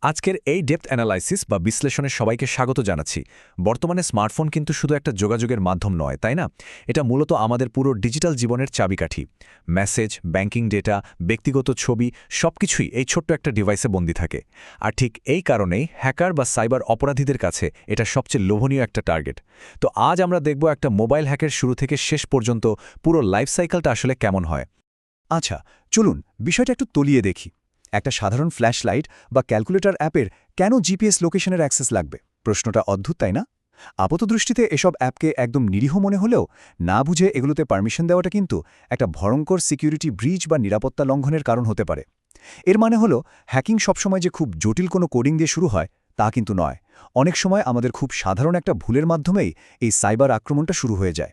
আজকের এই depth analysis বা বিশ্লেষণে সবাইকে স্বাগত জানাচ্ছি। বর্তমানে স্মার্টফোন কিন্তু শুধু একটা যোগাযোগের মাধ্যম নয়, তাই না? এটা মূলত আমাদের পুরো ডিজিটাল জীবনের চাবিকাঠি। মেসেজ, ব্যাংকিং ডেটা, ব্যক্তিগত ছবি সবকিছুই এই ছোট্ট একটা ডিভাইসে বন্দী থাকে। আর ঠিক এই কারণেই হ্যাকার বা সাইবার অপরাধীদের কাছে এটা সবচেয়ে লোভনীয় একটা টার্গেট। তো আজ আমরা দেখব একটা মোবাইল হ্যাকের শুরু থেকে শেষ পর্যন্ত পুরো লাইফ সাইকেলটা আসলে কেমন হয়। আচ্ছা, চলুন বিষয়টা একটু তলিয়ে দেখি। একটা সাধারণ ফ্ল্যাশ লাইট বা ক্যালকুলেটর অ্যাপের কেন জিপিএস লোকেশনের অ্যাক্সেস লাগবে? প্রশ্নটা অদ্ভুত, তাই না? আপাতদৃষ্টিতে এসব অ্যাপকে একদম নিরীহ মনে হলেও না বুঝে এগুলোতে পারমিশন দেওয়াটা কিন্তু একটা ভয়ঙ্কর সিকিউরিটি ব্রিচ বা নিরাপত্তা লঙ্ঘনের কারণ হতে পারে। এর মানে হলো হ্যাকিং সবসময় যে খুব জটিল কোনো কোডিং দিয়ে শুরু হয় তা কিন্তু নয়। অনেক সময় আমাদের খুব সাধারণ একটা ভুলের মাধ্যমেই এই সাইবার আক্রমণটা শুরু হয়ে যায়।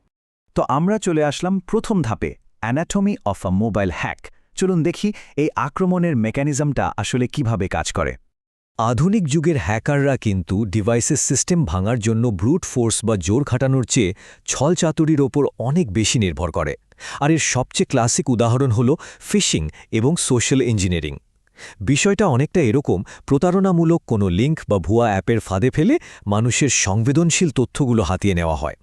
তো আমরা চলে আসলাম প্রথম ধাপে, anatomy of a mobile hack. চলুন দেখি এই আক্রমণের মেকানিজমটা আসলে কিভাবে কাজ করে। আধুনিক যুগের হ্যাকাররা কিন্তু ডিভাইসের সিস্টেম ভাঙার জন্য ব্রুট ফোর্স বা জোর খাটানোর চেয়ে ছলচাতুরির ওপর অনেক বেশি নির্ভর করে। আর এর সবচেয়ে ক্লাসিক উদাহরণ হল ফিশিং এবং সোশ্যাল ইঞ্জিনিয়ারিং। বিষয়টা অনেকটা এরকম, প্রতারণামূলক কোনো লিঙ্ক বা ভুয়া অ্যাপের ফাঁদে ফেলে মানুষের সংবেদনশীল তথ্যগুলো হাতিয়ে নেওয়া হয়।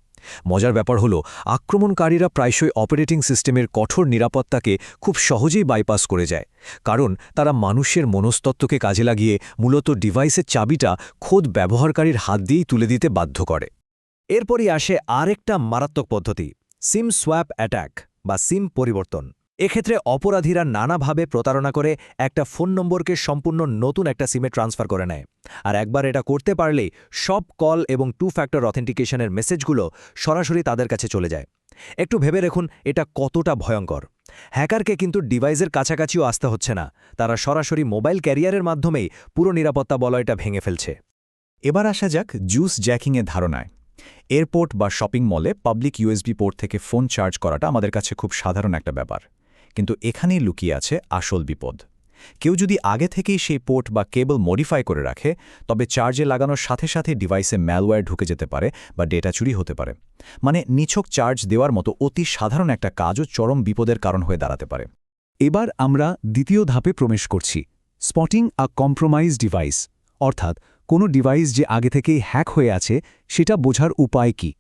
মজার ব্যাপার হলো, আক্রমণকারীরা প্রায়শই অপারেটিং সিস্টেমের কঠোর নিরাপত্তাকে খুব সহজেই বাইপাস করে যায়, কারণ তারা মানুষের মনস্তত্ত্বকে কাজে লাগিয়ে মূলত ডিভাইসের চাবিটা খোদ ব্যবহারকারীর হাত দিয়েই তুলে দিতে বাধ্য করে। এরপরই আসে আরেকটা মারাত্মক পদ্ধতি, সিম সোয়াপ অ্যাটাক বা সিম পরিবর্তন। এক্ষেত্রে অপরাধীরা নানাভাবে প্রতারণা করে একটা ফোন নম্বরকে সম্পূর্ণ নতুন একটা সিমে ট্রান্সফার করে নেয়। আর একবার এটা করতে পারলেই সব কল এবং টু ফ্যাক্টর অথেন্টিকেশনের মেসেজগুলো সরাসরি তাদের কাছে চলে যায়। একটু ভেবে দেখুন এটা কতটা ভয়ঙ্কর। হ্যাকারকে কিন্তু ডিভাইসের কাছাকাছিও আসতে হচ্ছে না, তারা সরাসরি মোবাইল ক্যারিয়ারের মাধ্যমেই পুরো নিরাপত্তা বলয়টা ভেঙে ফেলছে। এবার আসা যাক জুস জ্যাকিংয়ের ধারণায়। এয়ারপোর্ট বা শপিং মলে পাবলিক ইউএসবি পোর্ট থেকে ফোন চার্জ করাটা আমাদের কাছে খুব সাধারণ একটা ব্যাপার। কিন্তু এখানেই লুকিয়ে আছে আসল বিপদ। কেউ যদি আগে থেকেই সেই পোর্ট বা কেবল মডিফাই করে রাখে, তবে চার্জে লাগানোর সাথে সাথে ডিভাইসে ম্যালওয়্যার ঢুকে যেতে পারে বা ডেটা চুরি হতে পারে। মানে নিছক চার্জ দেওয়ার মতো অতি সাধারণ একটা কাজও চরম বিপদের কারণ হয়ে দাঁড়াতে পারে। এবার আমরা দ্বিতীয় ধাপে প্রবেশ করছি, স্পটিং আ কম্প্রোমাইজ ডিভাইস, অর্থাৎ কোনো ডিভাইস যে আগে থেকেই হ্যাক হয়ে আছে সেটা বোঝার উপায় কি।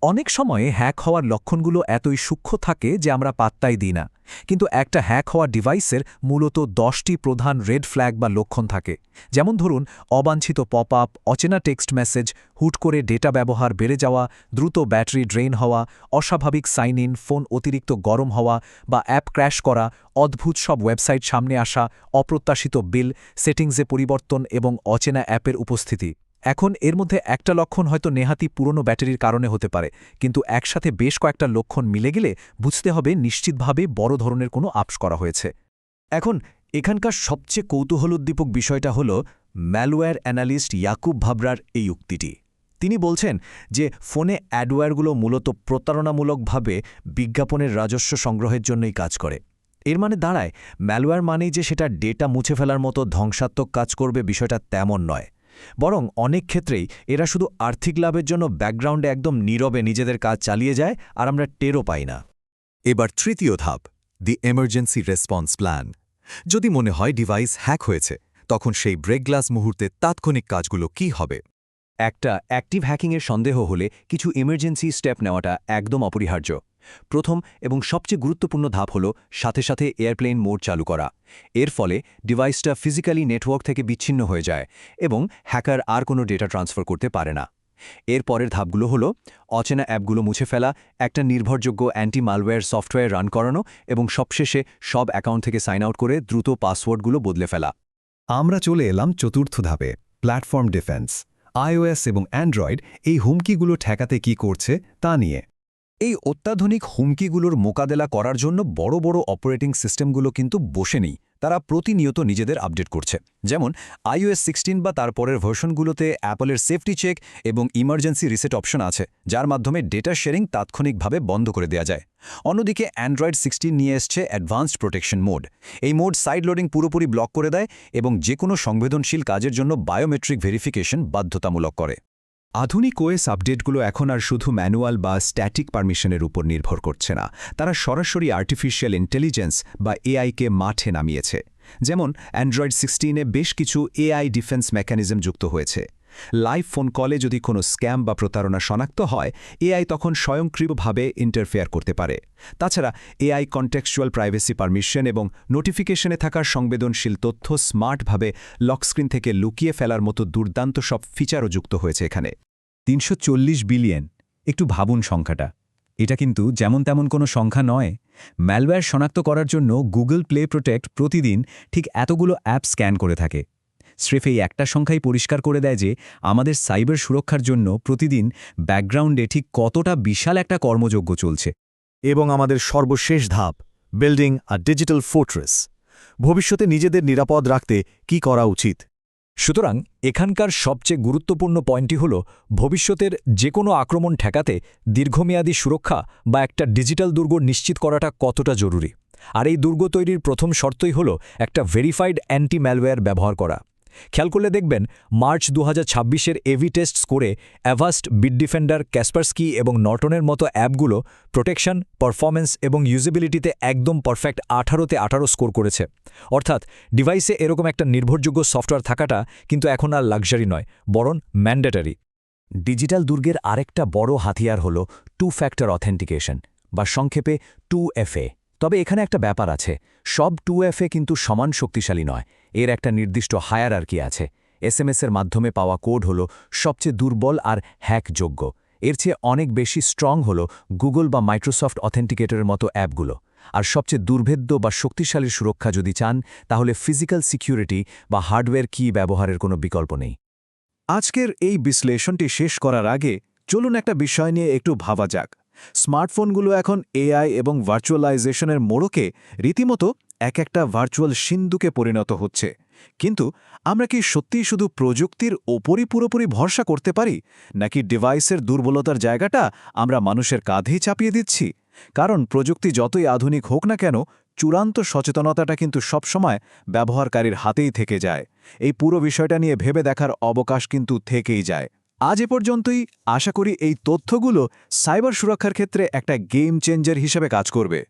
অনেক সময়ে হ্যাক হওয়ার লক্ষণগুলো এতই সূক্ষ্ম থাকে যে আমরা পাত্তাই দিই না, কিন্তু একটা হ্যাক হওয়া ডিভাইসের মূলত 10টি প্রধান রেড ফ্ল্যাগ বা লক্ষণ থাকে। যেমন ধরুন, অবাঞ্ছিত পপ আপ, অচেনা টেক্সট মেসেজ, হুট করে ডেটা ব্যবহার বেড়ে যাওয়া, দ্রুত ব্যাটারি ড্রেন হওয়া, অস্বাভাবিক সাইন ইন, ফোন অতিরিক্ত গরম হওয়া বা অ্যাপ ক্র্যাশ করা, অদ্ভুত সব ওয়েবসাইট সামনে আসা, অপ্রত্যাশিত বিল, সেটিংসে পরিবর্তন এবং অচেনা অ্যাপের উপস্থিতি। এখন এর মধ্যে একটা লক্ষণ হয়তো নেহাতি পুরনো ব্যাটারির কারণে হতে পারে, কিন্তু একসাথে বেশ কয়েকটা লক্ষণ মিলে গেলে বুঝতে হবে নিশ্চিতভাবে বড় ধরনের কোনো আপস করা হয়েছে। এখন এখানকার সবচেয়ে কৌতূহলোদ্দীপক বিষয়টা হল ম্যালওয়্যার অ্যানালিস্ট ইয়াকুব ভাবরার এই উক্তিটি। তিনি বলছেন যে ফোনে অ্যাডওয়্যারগুলো মূলত প্রতারণামূলকভাবে বিজ্ঞাপনের রাজস্ব সংগ্রহের জন্যই কাজ করে। এর মানে দাঁড়ায়, ম্যালওয়্যার মানেই যে সেটা ডেটা মুছে ফেলার মতো ধ্বংসাত্মক কাজ করবে, বিষয়টা তেমন নয়। বরং অনেক ক্ষেত্রেই এরা শুধু আর্থিক লাভের জন্য ব্যাকগ্রাউন্ডে একদম নীরবে নিজেদের কাজ চালিয়ে যায়, আর আমরা টেরও পাই না। এবার তৃতীয় ধাপ, দি এমার্জেন্সি রেসপন্স প্ল্যান। যদি মনে হয় ডিভাইস হ্যাক হয়েছে, তখন সেই ব্রেক গ্লাস মুহূর্তে তাৎক্ষণিক কাজগুলো কি হবে? একটা অ্যাক্টিভ হ্যাকিংয়ের সন্দেহ হলে কিছু ইমার্জেন্সি স্টেপ নেওয়াটা একদম অপরিহার্য। প্রথম এবং সবচেয়ে গুরুত্বপূর্ণ ধাপ হল সাথে সাথে এয়ারপ্লেন মোড চালু করা। এর ফলে ডিভাইসটা ফিজিক্যালি নেটওয়ার্ক থেকে বিচ্ছিন্ন হয়ে যায় এবং হ্যাকার আর কোনো ডেটা ট্রান্সফার করতে পারে না। এর পরের ধাপগুলো হল অচেনা অ্যাপগুলো মুছে ফেলা, একটা নির্ভরযোগ্য অ্যান্টি মালওয়্যার সফটওয়্যার রান করানো এবং সবশেষে সব অ্যাকাউন্ট থেকে সাইন আউট করে দ্রুত পাসওয়ার্ডগুলো বদলে ফেলা। আমরা চলে এলাম চতুর্থ ধাপে, প্ল্যাটফর্ম ডিফেন্স। আইওএস এবং অ্যান্ড্রয়েড এই হুমকিগুলো ঠেকাতে কি করছে তা নিয়ে। এই অত্যাধুনিক হুমকিগুলোর মোকাবেলা করার জন্য বড় বড় অপারেটিং সিস্টেমগুলো কিন্তু বসে নেই, তারা প্রতিনিয়ত নিজেদের আপডেট করছে। যেমন iOS 16 বা তারপরের ভার্সনগুলোতে অ্যাপলের সেফটি চেক এবং ইমার্জেন্সি রিসেট অপশন আছে, যার মাধ্যমে ডেটা শেয়ারিং তাৎক্ষণিকভাবে বন্ধ করে দেওয়া যায়। অন্যদিকে অ্যান্ড্রয়েড 16 নিয়ে এসছে অ্যাডভান্সড প্রোটেকশন মোড। এই মোড সাইড লোডিং পুরোপুরি ব্লক করে দেয় এবং যে কোনো সংবেদনশীল কাজের জন্য বায়োমেট্রিক ভেরিফিকেশন বাধ্যতামূলক করে। আধুনিক ওএস আপডেটগুলো এখন আর শুধু ম্যানুয়াল বা স্ট্যাটিক পারমিশনের উপর নির্ভর করছে না, তারা সরাসরি আর্টিফিশিয়াল ইন্টেলিজেন্স বা এআইকে মাঠে নামিয়েছে। যেমন অ্যান্ড্রয়েড 16-এ বেশ কিছু এআই ডিফেন্স মেকানিজম যুক্ত হয়েছে। লাইভ ফোন কলে যদি কোনো স্ক্যাম বা প্রতারণা শনাক্ত হয়, এআই তখন স্বয়ংক্রিয়ভাবে ইন্টারফেয়ার করতে পারে। তাছাড়া এআই কনটেক্সচুয়াল প্রাইভেসি পারমিশন এবং নোটিফিকেশনে থাকা সংবেদনশীল তথ্য স্মার্টভাবে লকস্ক্রিন থেকে লুকিয়ে ফেলার মতো দুর্দান্ত সব ফিচারও যুক্ত হয়েছে এখানে। 340 বিলিয়ন, একটু ভাবুন সংখ্যাটা। এটা কিন্তু যেমন তেমন কোনো সংখ্যা নয়। ম্যালওয়্যার শনাক্ত করার জন্য গুগল প্লে প্রোটেক্ট প্রতিদিন ঠিক এতগুলো অ্যাপ স্ক্যান করে থাকে। স্রেফ এই একটা সংখ্যাই পরিষ্কার করে দেয় যে আমাদের সাইবার সুরক্ষার জন্য প্রতিদিন ব্যাকগ্রাউন্ডে ঠিক কতটা বিশাল একটা কর্মযজ্ঞ চলছে। এবং আমাদের সর্বশেষ ধাপ, বিল্ডিং আ ডিজিটাল ফোর্ট্রেস। ভবিষ্যতে নিজেদের নিরাপদ রাখতে কি করা উচিত? সুতরাং এখানকার সবচেয়ে গুরুত্বপূর্ণ পয়েন্টটি হল ভবিষ্যতের যে কোনো আক্রমণ ঠেকাতে দীর্ঘমেয়াদী সুরক্ষা বা একটা ডিজিটাল দুর্গ নিশ্চিত করাটা কতটা জরুরি। আর এই দুর্গ তৈরির প্রথম শর্তই হল একটা ভেরিফাইড অ্যান্টি ম্যালওয়্যার ব্যবহার করা। খেয়াল করলে দেখবেন মার্চ 2026-এর এভি টেস্ট স্কোরে অ্যাভাস্ট, বিটডিফেন্ডার, ক্যাসপারস্কি এবং নর্টনের মতো অ্যাপগুলো প্রোটেকশন, পারফরম্যান্স এবং ইউজিবিলিটিতে একদম পারফেক্ট 18-তে 18 স্কোর করেছে। অর্থাৎ ডিভাইসে এরকম একটা নির্ভরযোগ্য সফটওয়্যার থাকাটা কিন্তু এখন আর লাক্সারি নয়, বরং ম্যান্ডেটারি। ডিজিটাল দুর্গের আরেকটা বড় হাতিয়ার হল টু ফ্যাক্টর অথেন্টিকেশন বা সংক্ষেপে 2FA। তবে এখানে একটা ব্যাপার আছে, সব 2FA কিন্তু সমান শক্তিশালী নয়। এর একটা নির্দিষ্ট হায়ারার্কি আছে। এসএমএসের মাধ্যমে পাওয়া কোড হল সবচেয়ে দুর্বল আর হ্যাকযোগ্য। এর চেয়ে অনেক বেশি স্ট্রং হল গুগল বা মাইক্রোসফট অথেন্টিকেটরের মতো অ্যাপগুলো। আর সবচেয়ে দুর্ভেদ্য বা শক্তিশালী সুরক্ষা যদি চান, তাহলে ফিজিক্যাল সিকিউরিটি বা হার্ডওয়্যার কি ব্যবহারের কোনো বিকল্প নেই। আজকের এই বিশ্লেষণটি শেষ করার আগে চলুন একটা বিষয় নিয়ে একটু ভাবা যাক। স্মার্টফোনগুলো এখন এআই এবং ভার্চুয়ালাইজেশনের মোড়কে রীতিমতো এক একটা ভার্চুয়াল সিন্ধুকে পরিণত হচ্ছে। কিন্তু আমরা কি সত্যিই শুধু প্রযুক্তির ওপরই পুরোপুরি ভরসা করতে পারি, নাকি ডিভাইসের দুর্বলতার জায়গাটা আমরা মানুষের কাঁধেই চাপিয়ে দিচ্ছি? কারণ প্রযুক্তি যতই আধুনিক হোক না কেন, চূড়ান্ত সচেতনতাটা কিন্তু সবসময় ব্যবহারকারীর হাতেই থেকে যায়। এই পুরো বিষয়টা নিয়ে ভেবে দেখার অবকাশ কিন্তু থেকেই যায়। আজ এ পর্যন্তই। আশা করি এই তথ্যগুলো সাইবার সুরক্ষার ক্ষেত্রে একটা গেম চেঞ্জার হিসেবে কাজ করবে।